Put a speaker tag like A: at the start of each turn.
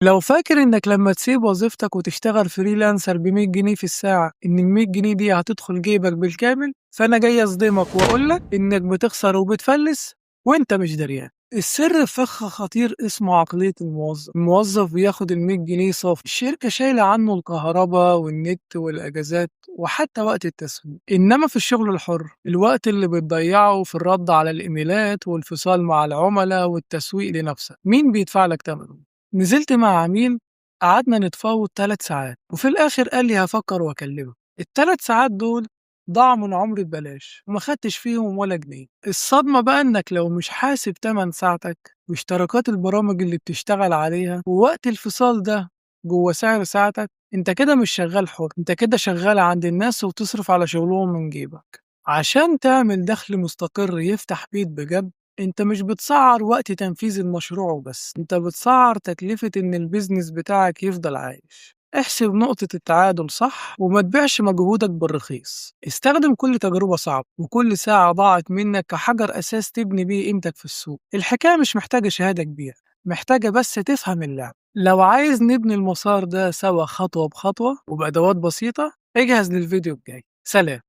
A: لو فاكر إنك لما تسيب وظيفتك وتشتغل فريلانسر ب100 جنيه في الساعة إن ال100 جنيه دي هتدخل جيبك بالكامل، فأنا جاي أصدمك وأقول لك إنك بتخسر وبتفلس وأنت مش دريان. السر في فخ خطير اسمه عقلية الموظف. الموظف بياخد ال100 جنيه صافي، الشركة شايلة عنه الكهرباء والنت والأجازات وحتى وقت التسويق. إنما في الشغل الحر الوقت اللي بتضيعه في الرد على الإيميلات والفصال مع العملاء والتسويق لنفسك مين بيدفع لك ثمنه؟ نزلت مع عميل، قعدنا نتفاوض 3 ساعات وفي الآخر قال لي هفكر وأكلمك. ال3 ساعات دول ضاعوا من عمري ببلاش وما خدتش فيهم ولا جنيه. الصدمة بقى إنك لو مش حاسب تمن ساعتك واشتراكات البرامج اللي بتشتغل عليها ووقت الفصال ده جوه سعر ساعتك، انت كده مش شغال حر، انت كده شغال عند الناس وتصرف على شغلهم من جيبك. عشان تعمل دخل مستقر يفتح بيت بجد، انت مش بتسعر وقت تنفيذ المشروع وبس، انت بتسعر تكلفة ان البيزنس بتاعك يفضل عايش. احسب نقطة التعادل صح وما تبيعش مجهودك بالرخيص. استخدم كل تجربة صعبة وكل ساعة ضاعت منك كحجر أساس تبني بيه قيمتك في السوق. الحكاية مش محتاجة شهادة كبيرة، محتاجة بس تفهم اللعب. لو عايز نبني المسار ده سوا خطوة بخطوة وبأدوات بسيطة، اجهز للفيديو الجاي. سلام.